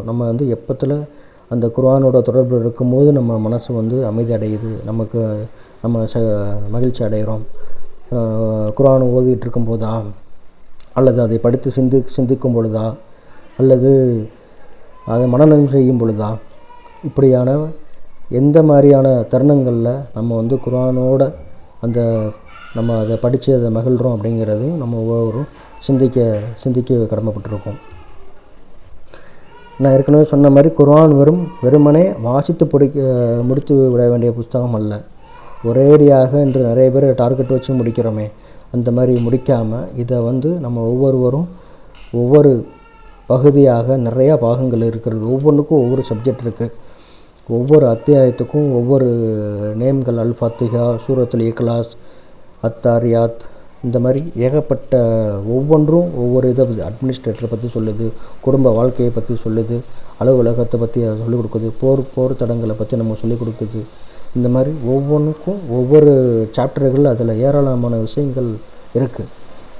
வேண்டும். நம்ம வந்து எப்பத்தில் அந்த குர்ஆனோட தொடர்பு இருக்கும்போது நம்ம மனசு வந்து அமைதி அடையுது, நமக்கு நம்ம மகிழ்ச்சி அடைகிறோம். குர்ஆன் ஓதிட்டு இருக்கும்போதா, அல்லது அதை படித்து சிந்திக்கும் பொழுதா, அல்லது அதை மனனம் செய்யும் பொழுதா, இப்படியான எந்த மாதிரியான தருணங்களில் நம்ம வந்து குர்ஆனோட அந்த நம்ம அதை படித்து அதை மகிழ்கிறோம் அப்படிங்கிறதையும் நம்ம ஒவ்வொருவரும் சிந்திக்க கடமைப்பட்டிருக்கோம். நான் ஏற்கனவே சொன்ன மாதிரி குர்ஆன் வெறுமனே வாசித்து முடித்து விட வேண்டிய புத்தகம் அல்ல. ஒரேடியாக இன்று நிறைய பேர் டார்கெட் வச்சு முடிக்கிறோமே, அந்த மாதிரி முடிக்காமல் இதை வந்து நம்ம ஒவ்வொருவரும் ஒவ்வொரு பகுதியாக நிறையா பாகங்கள் இருக்கிறது. ஒவ்வொன்றுக்கும் ஒவ்வொரு சப்ஜெக்ட் இருக்குது. ஒவ்வொரு அத்தியாயத்துக்கும் ஒவ்வொரு நேம்கள், அல் ஃபாத்திஹா, சூரத்துல் இக்லாஸ், அத்தாரியாத், இந்த மாதிரி ஏகப்பட்ட ஒவ்வொன்றும் ஒவ்வொரு இதை அட்மினிஸ்ட்ரேட்டரை பற்றி சொல்லுது, குடும்ப வாழ்க்கையை பற்றி சொல்லுது, அலுவலகத்தை பற்றி சொல்லிக் கொடுக்குது, போர் தடங்களை பற்றி நம்ம சொல்லிக் கொடுக்குது. இந்த மாதிரி ஒவ்வொன்றுக்கும் ஒவ்வொரு சாப்டர்கள், அதில் ஏராளமான விஷயங்கள் இருக்குது.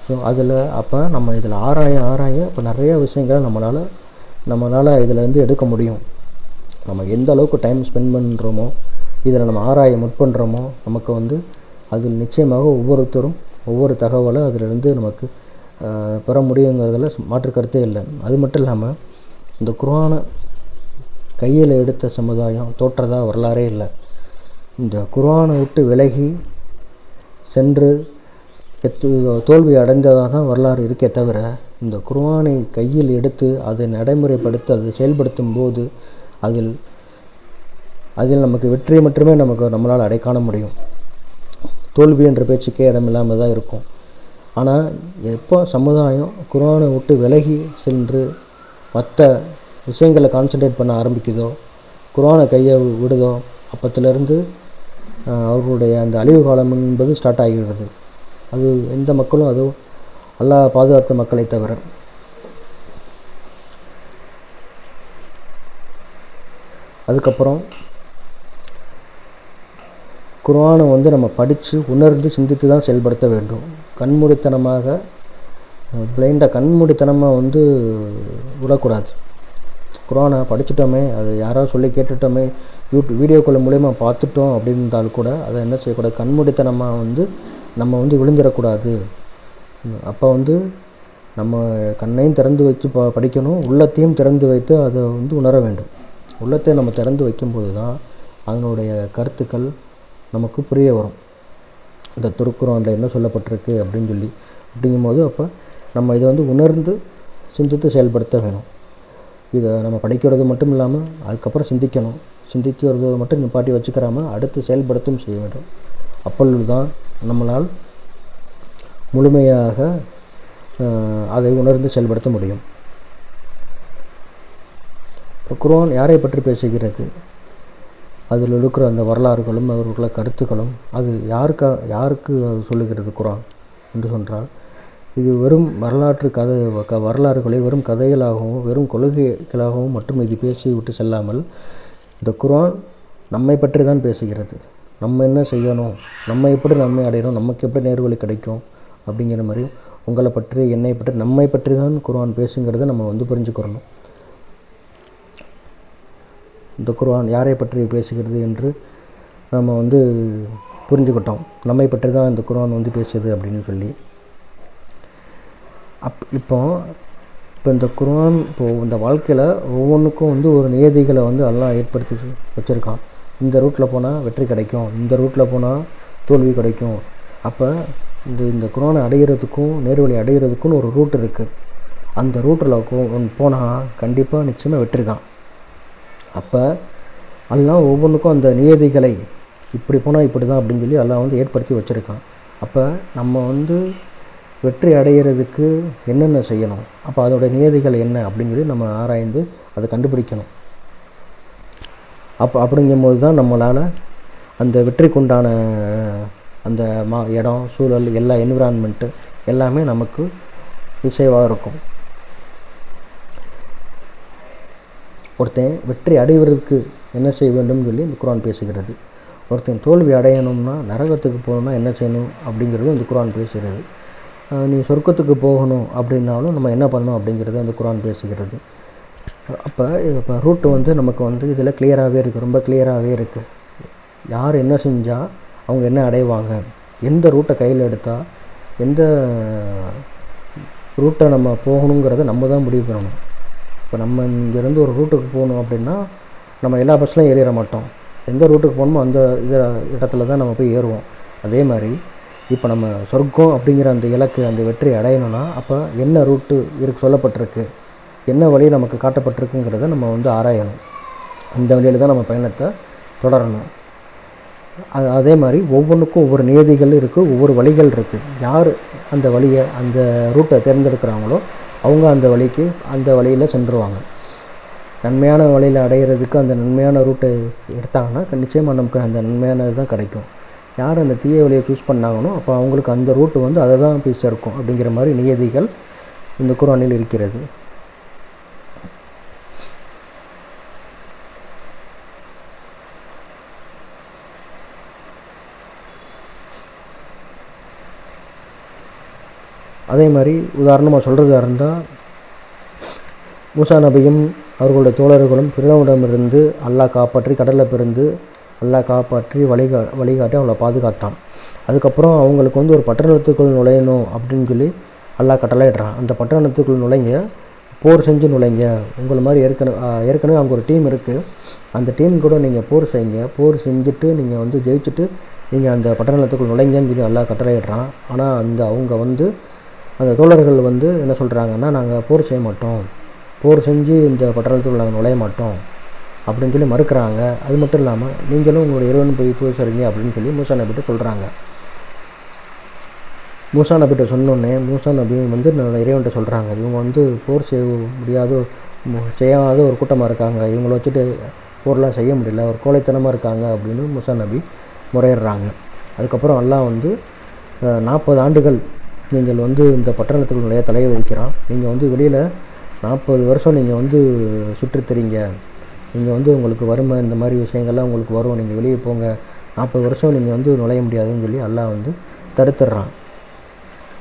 ஸோ அதில் அப்போ நம்ம இதில் ஆராய இப்போ நிறையா விஷயங்களை நம்மளால் இதில் வந்து எடுக்க முடியும். நம்ம எந்த அளவுக்கு டைம் ஸ்பெண்ட் பண்ணுறோமோ, இதில் நம்ம ஆராய முற்பண்ணுறோமோ, நமக்கு வந்து அதில் நிச்சயமாக ஒவ்வொருத்தரும் ஒவ்வொரு தகவலை அதிலிருந்து நமக்கு பெற முடியுங்கிறதுல மாற்று கருத்தே இல்லை. அது மட்டும் இல்லாமல் இந்த குர்ஆனை கையில் எடுத்த சமுதாயம் தோற்றதா வரலாறே இல்லை. இந்த குர்ஆனை விட்டு விலகி சென்று தோல்வி அடைந்ததாக தான் வரலாறு இருக்கே தவிர, இந்த குர்ஆனை கையில் எடுத்து அதை நடைமுறைப்படுத்தி அதை செயல்படுத்தும் போது அதில் நமக்கு வெற்றியை மட்டுமே நம்மளால் காண முடியும். தோல்வி என்ற பேச்சுக்கே இடமில்லாமல் தான் இருக்கும். ஆனால் எப்போ சமுதாயம் குர்ஆனை விட்டு விலகி சென்று மற்ற விஷயங்களை கான்சன்ட்ரேட் பண்ண ஆரம்பிக்குதோ, குர்ஆனை கையை விடுதோ, அப்பத்திலிருந்து அவர்களுடைய அந்த அழிவு காலம் என்பது ஸ்டார்ட் ஆகிவிடுது. அது எந்த மக்களும் அதுவும் அல்லாஹ் பாதுகாத்த மக்களை தவிர. அதுக்கப்புறம் குர்ஆனை வந்து நம்ம படித்து உணர்ந்து சிந்தித்து தான் செயல்படுத்த வேண்டும். கண்மூடித்தனமாக கண்மூடித்தனமாக வந்து விடக்கூடாது. குர்ஆனை படிச்சுட்டோமே, அது யாராவது சொல்லி கேட்டுட்டோமே, வீடியோக்கள் மூலயமா பார்த்துட்டோம் அப்படின்னு இருந்தாலும் கூட அதை என்ன செய்யக்கூடாது, கண்மூடித்தனமாக வந்து நம்ம வந்து விழுந்துடக்கூடாது. அப்போ வந்து நம்ம கண்ணையும் திறந்து வச்சு படிக்கணும், உள்ளத்தையும் திறந்து வைத்து அதை வந்து உணர வேண்டும். உள்ளத்தை நம்ம திறந்து வைக்கும்போது தான் அதனுடைய கருத்துக்கள் நமக்கு புரிய வரும். இந்த திருக்குர்ஆனில் என்ன சொல்லப்பட்டிருக்கு அப்படிங்கும்போது அப்போ நம்ம இதை வந்து உணர்ந்து சிந்தித்து செயல்படுத்த வேணும். இதை நம்ம படிக்கிறது மட்டும் இல்லாமல் அதுக்கப்புறம் சிந்திக்கிறது மட்டும் நிப்பாட்டி வச்சுக்கிறாமல் அடுத்து செயல்படுத்தும் செய்ய வேண்டும். அப்பொழுது தான் நம்மளால் முழுமையாக அதை உணர்ந்து செயல்படுத்த முடியும். இப்போ குர்ஆன் யாரை பற்றி பேசுகிறது, அதில் இருக்கிற அந்த வரலாறுகளும் அவர்களுடைய கருத்துக்களும் அது யாருக்கு அது சொல்லுகிறது குர்ஆன் என்று சொன்னால், இது வெறும் வரலாறுகளை வெறும் கதைகளாகவும் வெறும் கொள்கைகளாகவும் மட்டும் இது பேசி விட்டு செல்லாமல், இந்த குர்ஆன் நம்மை பற்றி தான் பேசுகிறது. நம்ம என்ன செய்யணும், நம்ம எப்படி நன்மை அடையணும், நமக்கு எப்படி நேர்வழி கிடைக்கும் அப்படிங்கிற மாதிரி உங்களை பற்றி, என்னை பற்றி, நம்மை பற்றி தான் குர்ஆன் பேசுங்கிறத நம்ம வந்து புரிஞ்சுக்கிறணும். இந்த குர்ஆன் யாரை பற்றி பேசுகிறது என்று நம்ம வந்து புரிஞ்சுக்கிட்டோம். நம்மை பற்றி தான் இந்த குர்ஆன் வந்து பேசுது அப்படின்னு சொல்லி. இப்போ இந்த குர்ஆன் இந்த வாழ்க்கையில் ஒவ்வொன்றுக்கும் வந்து ஒரு நியதிகளை வந்து அல்லாஹ் ஏற்படுத்தி வச்சுருக்கான். இந்த ரூட்டில் போனால் வெற்றி கிடைக்கும், இந்த ரூட்டில் போனால் தோல்வி கிடைக்கும். அப்போ இந்த குர்ஆனை அடைகிறதுக்கும் நேர்வழி அடைகிறதுக்குன்னு ஒரு ரூட் இருக்குது. அந்த ரூட்டில் போனால் கண்டிப்பாக நிச்சயமாக வெற்றி தான். அப்போ அல்லாஹ் ஒவ்வொன்றுக்கும் அந்த நியதிகளை இப்படி போனால் இப்படி தான் அப்படின்னு சொல்லி அல்லாஹ் வந்து ஏற்படுத்தி வச்சுருக்கான். அப்போ நம்ம வந்து வெற்றி அடைகிறதுக்கு என்னென்ன செய்யணும், அப்போ அதோடய நியதிகள் என்ன அப்படிங்கிறது நம்ம ஆராய்ந்து அதை கண்டுபிடிக்கணும். அப்படிங்கும்போது தான் நம்மளால் அந்த வெற்றிக்குண்டான அந்த இடம், சூழல், எல்லா என்விரான்மெண்ட்டு எல்லாமே நமக்கு இசைவாக இருக்கும். ஒருத்தன் வெற்றி அடைவதற்கு என்ன செய்ய வேண்டும் சொல்லி இந்த குர்ஆன் பேசுகிறது. ஒருத்தன் தோல்வி அடையணும்னா, நரகத்துக்கு போகணும்னா என்ன செய்யணும் அப்படிங்கிறது இந்த குர்ஆன் பேசுகிறது. நீ சொர்க்கத்துக்கு போகணும் அப்படின்னாலும் நம்ம என்ன பண்ணணும் அப்படிங்கிறது அந்த குர்ஆன் பேசுகிறது. அப்போ இப்போ ரூட்டு வந்து நமக்கு வந்து இதில் கிளியராகவே இருக்குது, ரொம்ப கிளியராகவே இருக்குது. யார் என்ன செஞ்சால் அவங்க என்ன அடைவாங்க, எந்த ரூட்டை கையில் எடுத்தால் எந்த ரூட்டை நம்ம போகணுங்கிறத நம்ம தான் முடிவு பண்ணணும். இப்போ நம்ம இங்கேருந்து ஒரு ரூட்டுக்கு போகணும் அப்படின்னா நம்ம எல்லா பஸ்லையும் ஏறிட மாட்டோம். எந்த ரூட்டுக்கு போகணுமோ அந்த இடத்துல தான் நம்ம போய் ஏறுவோம். அதே மாதிரி இப்போ நம்ம சொர்க்கம் அப்படிங்கிற அந்த இலக்கு, அந்த வெற்றி அடையணும்னா அப்போ என்ன ரூட்டு சொல்லப்பட்டிருக்கு, என்ன வழி நமக்கு காட்டப்பட்டிருக்குங்கிறத நம்ம வந்து ஆராயணும். அந்த வழியில் தான் நம்ம பயணத்தை தொடரணும். அதே மாதிரி ஒவ்வொன்றுக்கும் ஒவ்வொரு நியதிகள் இருக்குது, ஒவ்வொரு வழிகள் இருக்குது. யார் அந்த வழியை அந்த ரூட்டை தேர்ந்தெடுக்கிறாங்களோ அவங்க அந்த வழியில் சென்றுருவாங்க. நன்மையான வழியில் அடைகிறதுக்கு அந்த நன்மையான ரூட்டை எடுத்தாங்கன்னா நிச்சயமாக நமக்கு அந்த நன்மையானது தான் கிடைக்கும். யார் அந்த தீய வழியை சூஸ் பண்ணாங்கனோ அப்போ அவங்களுக்கு அந்த ரூட்டு வந்து அதை தான் போய் சேர்க்கும் அப்படிங்கிற மாதிரி நியதிகள் இந்த குர்ஆனில் இருக்கிறது. அதே மாதிரி உதாரணமாக சொல்கிறதா இருந்தால் மூசா நபியும் அவர்களுடைய தோழர்களும் ஃபிரௌனிடமிருந்து அல்லாஹ் காப்பாற்றி கடலில் பிறந்து அல்லாஹ் காப்பாற்றி வழிகாட்டி அவங்கள பாதுகாத்தான். அதுக்கப்புறம் அவங்களுக்கு வந்து ஒரு பட்டணத்துக்குள் நுழையணும் அப்படின்னு சொல்லி அல்லாஹ் கட்டளையிடுறான். அந்த பட்டணத்துக்குள் நுழைங்க, போர் செஞ்சு நுழைங்க. உங்களை மாதிரி ஏற்கனவே அங்கே ஒரு டீம் இருக்குது, அந்த டீம் கூட நீங்கள் போர் செய்யுங்க. போர் செஞ்சுட்டு நீங்கள் வந்து ஜெயிச்சுட்டு நீங்கள் அந்த பட்டணத்துக்குள் நுழைங்கன்னு சொல்லி அல்லாஹ் கட்டளையிடுறான். ஆனால் அவங்க வந்து அந்த தோழர்கள் வந்து என்ன சொல்கிறாங்கன்னா, நாங்கள் போர் செய்ய மாட்டோம், போர் செஞ்சு இந்த பட்டணத்துக்குள் நாங்கள் நுழைய மாட்டோம் அப்படின்னு சொல்லி மறுக்கிறாங்க. அது மட்டும் இல்லாமல் நீங்களும் உங்களுடைய இறைவன் போய் சரிங்க அப்படின்னு சொல்லி மூசா நபிகிட்ட சொல்கிறாங்க. மூசா நபிகிட்ட சொன்னோன்னே மூசா நபி வந்து இறைவன்கிட்ட சொல்கிறாங்க, இவங்க வந்து போர் செய்யாத ஒரு கூட்டமாக இருக்காங்க, இவங்கள வச்சுட்டு போர்லாம் செய்ய முடியல, ஒரு கோழைத்தனமாக இருக்காங்க அப்படின்னு மூசா நபி முறையிடுறாங்க. அதுக்கப்புறம் அல்லாஹ் வந்து 40 ஆண்டுகள் நீங்கள் வந்து இந்த பட்டணத்துக்குள் நிறைய தலையை வைக்கிறான், நீங்கள் வந்து வெளியில் 40 வருஷம் நீங்கள் வந்து சுற்றி தெரியுங்க, நீங்கள் வந்து உங்களுக்கு வறுமை இந்த மாதிரி விஷயங்கள்லாம் உங்களுக்கு வரும், நீங்கள் வெளியே போங்க, 40 வருஷம் நீங்கள் வந்து நுழைய முடியாதுன்னு சொல்லி அல்லாஹ் வந்து தடுத்துடுறான்.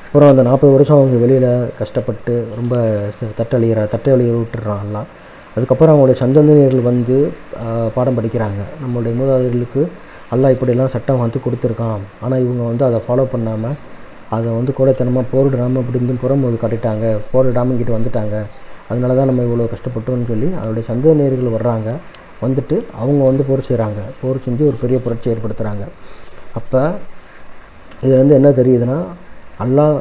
அப்புறம் அந்த 40 வருஷம் அவங்க வெளியில் கஷ்டப்பட்டு ரொம்ப தட்டை வழியை விட்டுடுறான் அல்லாஹ். அதுக்கப்புறம் அவங்களுடைய சந்ததியினர்கள் வந்து பாடம் படிக்கிறாங்க, நம்மளுடைய மூதாதையர்களுக்கு அல்லாஹ் இப்படிலாம் சட்டம் வந்து கொடுத்துருக்கான், ஆனால் இவங்க வந்து அதை ஃபாலோ பண்ணாமல் அதை வந்து கோடைத்தனமாக போரிடாமல் அப்படி இருந்து புறம்போது காட்டிட்டாங்க, போரிடாமல் இங்கிட்டு வந்துட்டாங்க, அதனால தான் நம்ம இவ்வளோ கஷ்டப்பட்டோன்னு சொல்லி அவருடைய சந்ததியினர்கள் வர்றாங்க. வந்துட்டு அவங்க வந்து போர் செய்கிறாங்க, போர் செஞ்சு ஒரு பெரிய புரட்சி ஏற்படுத்துகிறாங்க. அப்போ இது வந்து என்ன தெரியுதுன்னா, அல்லாஹ்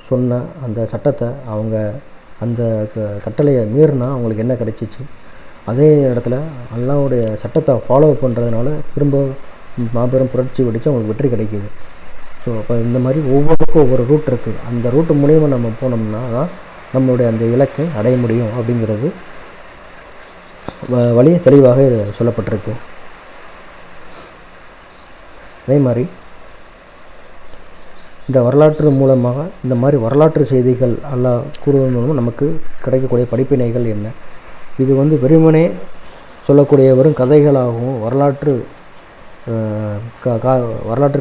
சொன்ன அந்த சட்டத்தை அவங்க அந்த கட்டளையை மீறினா அவங்களுக்கு என்ன கிடைச்சிச்சு, அதே இடத்துல அல்லாஹ்வுடைய சட்டத்தை ஃபாலோ பண்ணுறதுனால திரும்ப மாபெரும் புரட்சி வெடித்து அவங்களுக்கு வெற்றி கிடைக்கிது. ஸோ அப்போ இந்த மாதிரி ஒவ்வொருக்கும் ஒவ்வொரு ரூட் இருக்குது, அந்த ரூட்டு மூலிமா நம்ம போனோம்னா தான் நம்மளுடைய அந்த இலக்கை அடைய முடியும் அப்படிங்கிறது வழி தெளிவாக சொல்லப்பட்டிருக்கு. அதே மாதிரி இந்த வரலாற்று மூலமாக இந்த மாதிரி வரலாற்று செய்திகள் எல்லாம் கூறுவதன் மூலமாக நமக்கு கிடைக்கக்கூடிய படிப்பினைகள் என்ன, இது வந்து வெறுமனே சொல்லக்கூடிய வெறும் கதைகளாகவும் வரலாற்று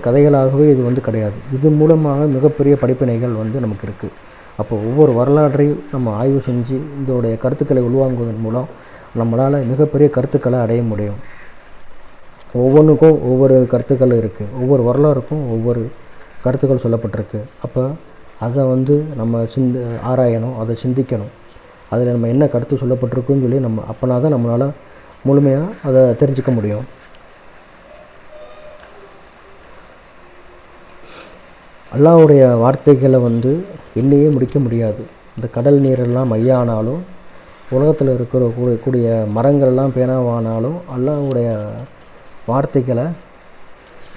கதைகளாகவே இது வந்து கிடையாது. இது மூலமாக மிகப்பெரிய படிப்பினைகள் வந்து நமக்கு இருக்குது. அப்போ ஒவ்வொரு வரலாற்றையும் நம்ம ஆய்வு செஞ்சு இதோடைய கருத்துக்களை உள்வாங்குவதன் மூலம் நம்மளால் மிகப்பெரிய கருத்துக்களை அடைய முடியும். ஒவ்வொன்றுக்கும் ஒவ்வொரு கருத்துக்கள் இருக்குது, ஒவ்வொரு வரலாறுக்கும் ஒவ்வொரு கருத்துக்கள் சொல்லப்பட்டிருக்கு. அப்போ அதை வந்து நம்ம ஆராயணும், அதை சிந்திக்கணும், அதில் நம்ம என்ன கருத்து சொல்லப்பட்டிருக்குன்னு சொல்லி அப்போனா தான் நம்மளால் முழுமையாக அதை தெரிஞ்சுக்க முடியும். அல்லாஹ்வுடைய வார்த்தைகளை வந்து எண்ணியே முடிக்க முடியாது. இந்த கடல் நீரெல்லாம் மையானாலும் உலகத்தில் கூடிய மரங்கள்லாம் பேனாவானாலும் அல்லாஹ்வுடைய வார்த்தைகளை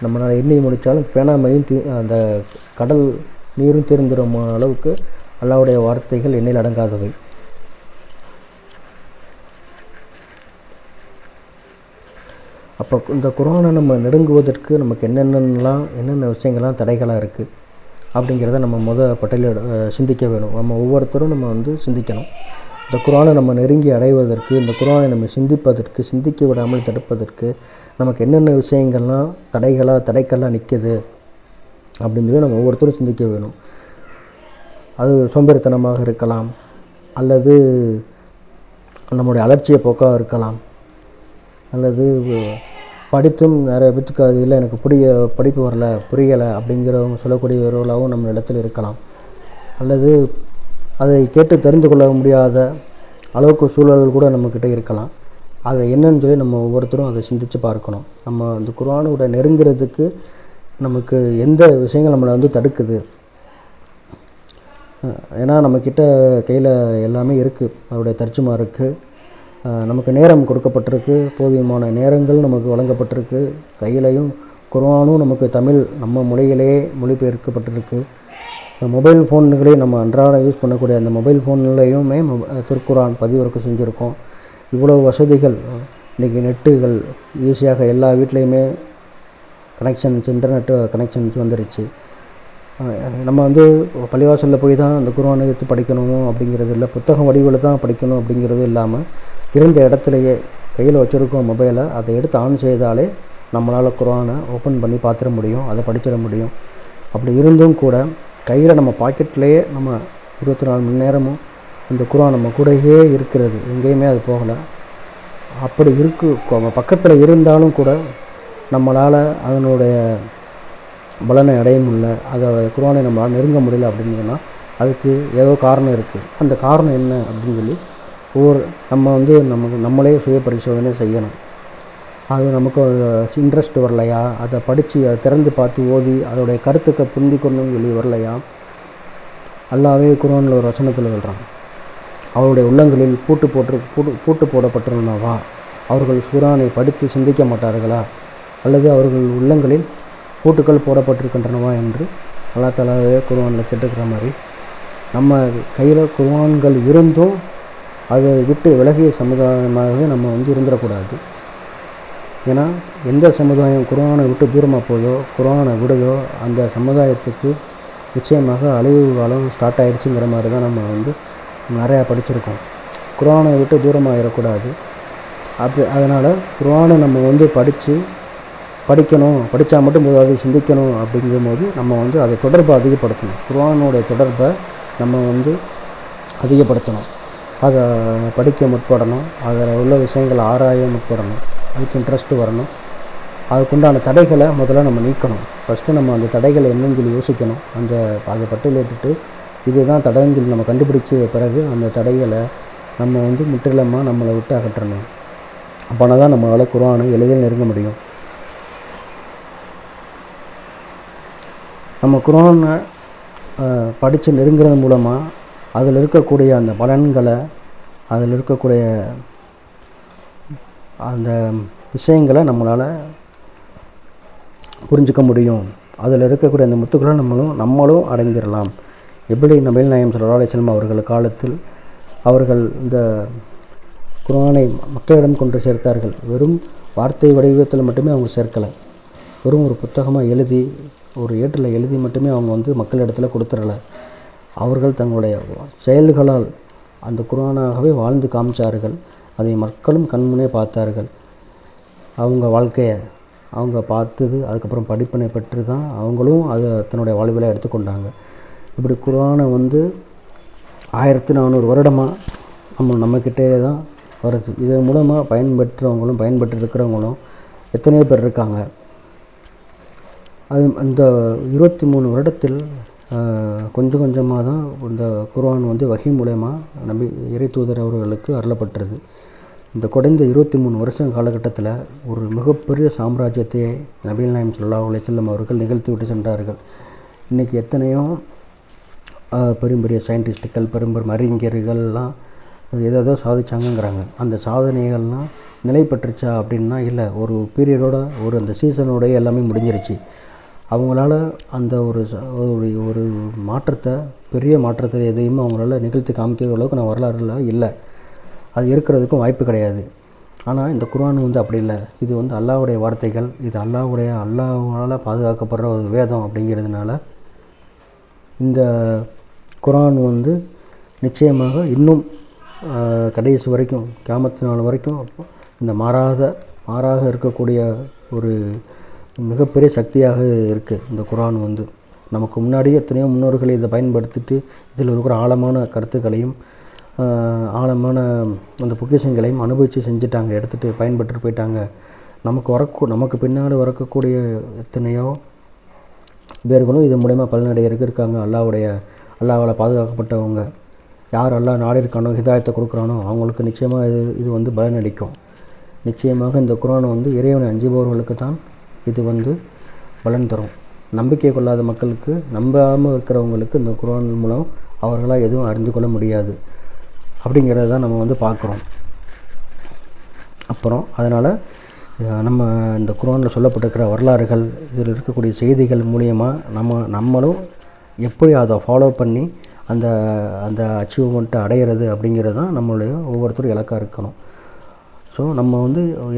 நம்மளால் எண்ணி முடித்தாலும் பேனாமையும் அந்த கடல் நீரும் தீர்ந்துடும் அளவுக்கு அல்லாஹ்வுடைய வார்த்தைகள் எண்ணில் அடங்காதவை. அப்போ இந்த குர்ஆனை நம்ம நெருங்குவதற்கு நமக்கு என்னென்ன விஷயங்கள்லாம் தடைகளாக இருக்குது அப்படிங்கிறத நம்ம சிந்திக்க வேணும். நம்ம ஒவ்வொருத்தரும் நம்ம வந்து சிந்திக்கணும். இந்த குர்ஆனை நம்ம நெருங்கி அடைவதற்கு, இந்த குர்ஆனை நம்ம சிந்திக்க விடாமல் தடுப்பதற்கு நமக்கு என்னென்ன விஷயங்கள்லாம் தடைக்கல்லாக நிற்கிது அப்படின்னு சொல்லி நம்ம ஒவ்வொருத்தரும் சிந்திக்க வேணும். அது சோம்பேறித்தனமாக இருக்கலாம், அல்லது நம்முடைய அலட்சிய போக்காக இருக்கலாம், அல்லது படித்தும் நிறைய பேத்துக்கு அது இல்லை எனக்கு படிப்பு வரல புரியலை அப்படிங்கிறவங்க சொல்லக்கூடியவர்களாகவும் நம்ம இடத்துல இருக்கலாம், அல்லது அதை கேட்டு தெரிந்து கொள்ள முடியாத அளவுக்கு சூழல் கூட நம்மக்கிட்ட இருக்கலாம். அதை என்னன்னு சொல்லி நம்ம ஒவ்வொருத்தரும் அதை சிந்தித்து பார்க்கணும். நம்ம அந்த குர்ஆனோட நெருங்கிறதுக்கு நமக்கு எந்த விஷயங்கள் நம்மளை வந்து தடுக்குது? ஏன்னா நம்மக்கிட்ட கையில் எல்லாமே இருக்குது, அதோடைய தர்ஜுமா இருக்குது, நமக்கு நேரம் கொடுக்கப்பட்டிருக்கு, போதியமான நேரங்கள் நமக்கு வழங்கப்பட்டிருக்கு, கையிலையும் குர்ஆனும் நமக்கு தமிழ் நம்ம மொழியிலேயே மொழிபெயர்க்கப்பட்டிருக்கு. மொபைல் ஃபோன்களே நம்ம அன்றாடம் யூஸ் பண்ணக்கூடிய அந்த மொபைல் ஃபோன்லேயுமே திருக்குர்ஆன் பதிவிறக்கம் செஞ்சுருக்கோம். இவ்வளோ வசதிகள் இன்றைக்கி நெட்டுகள் ஈஸியாக எல்லா வீட்லேயுமே கனெக்ஷன்ஸ், இன்டர்நெட்டு கனெக்ஷன்ஸ் வந்துருச்சு. நம்ம வந்து பள்ளிவாசலில் போய் தான் அந்த குர்ஆனை எடுத்து படிக்கணும் அப்படிங்கிறது இல்லை, புத்தகம் வடிவில் தான் படிக்கணும் அப்படிங்கிறது இல்லாமல் இருந்த இடத்துலையே கையில் வச்சுருக்கோம் மொபைலை, அதை எடுத்து ஆன் செய்தாலே நம்மளால் குர்ஆனை ஓப்பன் பண்ணி பார்த்துட முடியும், அதை படிச்சிட முடியும். அப்படி இருந்தும் கூட கையில் நம்ம பாக்கெட்லேயே நம்ம 24 மணி நேரமும் இந்த குர்ஆன் நம்ம கூடயே இருக்கிறது, எங்கேயுமே அது போகலை. அப்படி பக்கத்தில் இருந்தாலும் கூட நம்மளால் அதனுடைய பலனை அடைய முடியல, அதை குர்ஆனை நம்மளால் நெருங்க முடியல அப்படின்னு சொன்னால் அதுக்கு ஏதோ காரணம் இருக்குது. அந்த காரணம் என்ன அப்படின்னு சொல்லி நம்ம வந்து நம்மளே சுய பரிசோதனை செய்யணும். அது நமக்கு இன்ட்ரெஸ்ட் வரலையா, அதை படித்து அதை திறந்து பார்த்து ஓதி அதோடைய கருத்துக்களை புரிஞ்சுக்கணும்னு சொல்லி வரலையா? அல்லாஹ்வே குர்ஆனில் ஒரு வசனத்தில் சொல்கிறான், அவருடைய உள்ளங்களில் பூட்டு போடப்பட்டுள்ளனவா, அவர்கள் குர்ஆனை படித்து சிந்திக்க மாட்டார்களா, அல்லது அவர்கள் உள்ளங்களில் பூட்டுக்கள் போடப்பட்டிருக்கின்றனவா என்று அல்லாஹ் தஆலாவே குர்ஆனில் கேட்டுக்கிற மாதிரி நம்ம கையில் குர்ஆன்கள் இருந்தும் அதை விட்டு விலகிய சமுதாயமாகவே நம்ம வந்து இருந்துடக்கூடாது. ஏன்னா எந்த சமுதாயம் குர்ஆனை விட்டு தூரமாக போதோ, குர்ஆனை விடுதோ, அந்த சமுதாயத்துக்கு நிச்சயமாக அழிவு காலம் ஸ்டார்ட் ஆகிடுச்சுங்கிற மாதிரி தான் நம்ம வந்து நிறையா படிச்சிருக்கோம். குர்ஆனை விட்டு தூரமாக இருக்கக்கூடாது. அதனால் குர்ஆனை நம்ம வந்து படிக்கணும், படித்தா மட்டும் போதாது, சிந்திக்கணும். அப்படிங்கும்போது நம்ம வந்து அதை தொடர்பை அதிகப்படுத்தணும், குர்ஆனோடைய தொடர்பை நம்ம வந்து அதிகப்படுத்தணும். அதை படிக்க முற்படணும், அதில் உள்ள விஷயங்களை ஆராய முற்படணும், அதுக்கு இன்ட்ரெஸ்ட்டு வரணும். அதுக்குண்டான தடைகளை முதல்ல நம்ம நீக்கணும். ஃபஸ்ட்டு நம்ம அந்த தடைகளை என்னன்னு சொல்லி யோசிக்கணும். அதை பட்டியலிட்டுட்டு இதுதான் தடைன்னு நம்ம கண்டுபிடிச்ச பிறகு அந்த தடைகளை நம்ம வந்து முற்றிலுமாக நம்மளை விட்டு அகற்றணும். அப்போனா தான் நம்மளால் குர்ஆனை எளிதில் நெருங்க முடியும். நம்ம குர்ஆனை படித்து நெருங்கிறது மூலமாக அதில் இருக்கக்கூடிய அந்த பலன்களை, அதில் இருக்கக்கூடிய அந்த விஷயங்களை நம்மளால் புரிஞ்சிக்க முடியும். அதில் இருக்கக்கூடிய அந்த முத்துக்களை நம்மளும் அடைஞ்சிடலாம். எப்படி நபிகள் நாயகம் ஸல்லல்லாஹு அலைஹி வஸல்லம் அவர்கள் காலத்தில் அவர்கள் இந்த குர்ஆனை மக்களிடம் கொண்டு சேர்த்தார்கள். வெறும் வார்த்தை வடிவத்தில் மட்டுமே அவங்க சேர்க்கலை, வெறும் ஒரு புத்தகமாக எழுதி ஒரு ஏட்டில் எழுதி மட்டுமே அவங்க வந்து மக்களிடத்தில் கொடுத்துடல. அவர்கள் தங்களுடைய செயல்களால் அந்த குர்ஆனாகவே வாழ்ந்து காமிச்சார்கள். அதை மக்களும் கண்முன்னே பார்த்தார்கள். அவங்க வாழ்க்கையை அவங்க பார்த்தது, அதுக்கப்புறம் படிப்பினை பெற்று தான் அவங்களும் அதை தன்னுடைய வாழ்வில் எடுத்துக்கொண்டாங்க. இப்படி குர்ஆனை வந்து 1400 வருடமாக நம்மக்கிட்டே தான் வருது. இதன் மூலமாக பயன்பெற்று இருக்கிறவங்களும் எத்தனையோ பேர் இருக்காங்க. அந்த 23 வருடத்தில் கொஞ்சம் கொஞ்சமாக தான் இந்த குர்ஆன் வந்து வஹி மூலமா இறை தூதர் அவர்களுக்கு அருளப்பட்டது. இந்த குறைந்த 23 வருஷம் காலகட்டத்தில் ஒரு மிகப்பெரிய சாம்ராஜ்யத்தையே நபிகள் நாயகம் ஸல்லல்லாஹு அலைஹி வஸல்லம் அவர்கள் நிகழ்த்தி விட்டு சென்றார்கள். இன்றைக்கி எத்தனையோ பெரிய சயின்டிஸ்ட்டுகள், பெரும் அறிஞர்கள்லாம் ஏதோ சாதிச்சாங்கங்கிறாங்க. அந்த சாதனைகள்லாம் நிலை பெற்றுச்சா அப்படின்னா இல்லை, ஒரு பீரியடோட அந்த சீசனோடைய எல்லாமே முடிஞ்சிருச்சு. அவங்களால அந்த ஒரு மாற்றத்தை, பெரிய மாற்றத்தை எதையுமே அவங்களால நிகழ்த்தி காமிக்கிற அளவுக்கு நான் வரலாறுல இல்லை, அது இருக்கிறதுக்கும் வாய்ப்பு கிடையாது. ஆனால் இந்த குர்ஆன் வந்து அப்படி இல்லை. இது வந்து அல்லாஹ்வுடைய வார்த்தைகள், இது அல்லாஹ்வால் பாதுகாக்கப்படுற ஒரு வேதம். அப்படிங்கிறதுனால இந்த குர்ஆன் வந்து நிச்சயமாக இன்னும் கடைசி வரைக்கும், கியாமத் நாள் வரைக்கும் இந்த மாறாக இருக்கக்கூடிய ஒரு மிகப்பெரிய சக்தியாக இருக்குது. இந்த குர்ஆன் வந்து நமக்கு முன்னாடியே எத்தனையோ முன்னோர்கள் இதை பயன்படுத்திட்டு இதில் இருக்கிற ஆழமான கருத்துக்களையும் ஆழமான அந்த பொக்கிஷங்களையும் அனுபவித்து செஞ்சுட்டாங்க, எடுத்துகிட்டு பயன்பட்டு போயிட்டாங்க. நமக்கு பின்னால் வரக்கூடிய எத்தனையோ பேர்களும் இது மூலயமா பலனடைகிறதுக்கு இருக்காங்க. அல்லாஹ்வால் பாதுகாக்கப்பட்டவங்க. யார் அல்லாஹ் நாடி இருக்கானோ, ஹிதாயத்தை கொடுக்குறானோ அவங்களுக்கு நிச்சயமாக இது வந்து பலனளிக்கும். நிச்சயமாக இந்த குர்ஆன் வந்து இறைவனை அஞ்சுபவர்களுக்கு தான் இது பலன் தரும். நம்பிக்கை கொள்ளாத மக்களுக்கு, நம்பாமல் இருக்கிறவங்களுக்கு இந்த குர்ஆன் மூலம் அவர்களால் எதுவும் அறிந்து கொள்ள முடியாது அப்படிங்கிறத தான் நம்ம பார்க்குறோம். அப்புறம் அதனால் நம்ம இந்த குர்ஆனில் சொல்லப்பட்டிருக்கிற வரலாறுகள், இதில் இருக்கக்கூடிய செய்திகள் மூலியமாக நம்மளும் எப்படி அதை ஃபாலோ பண்ணி அந்த அச்சீவ்மெண்ட்டை அடையிறது அப்படிங்கிறது தான் நம்மளுடைய ஒவ்வொருத்தரும் இலக்காக இருக்கணும். ஸோ நம்ம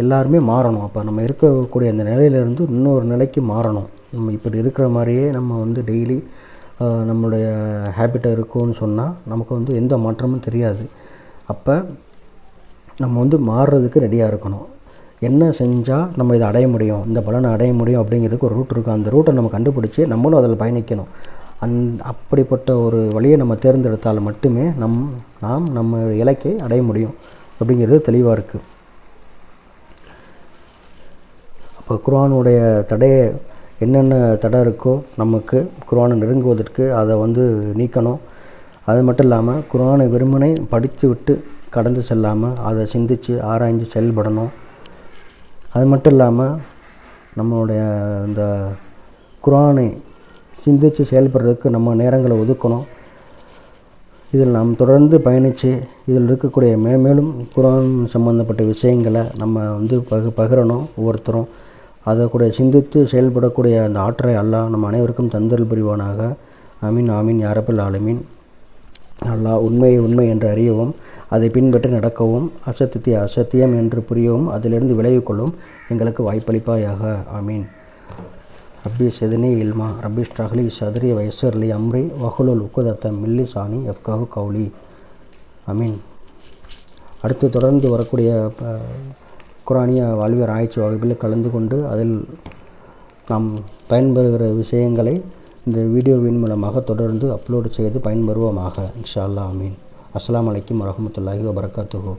எல்லாருமே மாறணும். அப்போ நம்ம இருக்கக்கூடிய அந்த நிலையிலேருந்து இன்னொரு நிலைக்கு மாறணும். நம்ம இப்படி இருக்கிற மாதிரியே நம்ம டெய்லி நம்மளுடைய ஹேபிட்டாக இருக்கும்னு சொன்னால் நமக்கு எந்த மாற்றமும் தெரியாது. அப்போ நம்ம மாறுறதுக்கு ரெடியாக இருக்கணும். என்ன செஞ்சால் நம்ம இதை அடைய முடியும், இந்த பலனை அடைய முடியும் அப்படிங்கிறதுக்கு ஒரு ரூட் இருக்கும். அந்த ரூட்டை நம்ம கண்டுபிடிச்சி நம்மளும் அதில் பயணிக்கணும். அப்படிப்பட்ட ஒரு வழியை நம்ம தேர்ந்தெடுத்தால் மட்டுமே நம்ம இலக்கை அடைய முடியும் அப்படிங்கிறது தெளிவாக இருக்குது. அப்போ குர்ஆனுடைய தடையை என்னென்ன தடை இருக்கோ நமக்கு குர்ஆனை நெருங்குவதற்கு அதை நீக்கணும். அது மட்டும் இல்லாமல் குர்ஆனை வெறுமனே படித்து விட்டு கடந்து செல்லாமல் அதை சிந்தித்து ஆராய்ஞ்சு செயல்படணும். அது மட்டும் இல்லாமல் நம்மளுடைய இந்த குர்ஆனை சிந்தித்து செயல்படுறதுக்கு நம்ம நேரங்களை ஒதுக்கணும். இதில் நாம் தொடர்ந்து பயணித்து இதில் இருக்கக்கூடிய மேலும் குர்ஆன் சம்பந்தப்பட்ட விஷயங்களை நம்ம பகிரணும். ஒவ்வொருத்தரும் அதை கூட சிந்தித்து செயல்படக்கூடிய அந்த ஆற்றலை அல்லாஹ் நம்ம அனைவருக்கும் தந்தல் புரிவானாக. ஆமீன் ஆமீன் யா ரப்பல் ஆலமீன். அல்லாஹ் உண்மை என்று அறியவும், அதை பின்பற்றி நடக்கவும், அசத்தியத்தை அசத்தியம் என்று புரியவும், அதிலிருந்து விலகிக் கொள்ளவும் எங்களுக்கு வாய்ப்பளிப்பாயாக. ஆமீன். ரப்பி ஸித்னி இல்மா ரப்பி இஷ்ரஹ் லி ஸத்ரி வயஸ்ஸிர் லி அம்ரி வஹ்லுல் உக்தத்தம் மின் லிஸானி யஃப்கஹு கௌலி. ஆமீன். அடுத்து தொடர்ந்து வரக்கூடிய குர்ஆனிய வாழ்வியல் ஆராய்ச்சி வகுப்பில் கலந்து கொண்டு அதில் நாம் பயன்பெறுகிற விஷயங்களை இந்த வீடியோவின் மூலமாக தொடர்ந்து அப்லோடு செய்து பயன்பெறுவோமாக. இன்ஷா அல்லாஹ். ஆமீன். அஸ்ஸலாமு அலைக்கும் வரஹ்மத்துல்லாஹி வபரகாத்துஹு.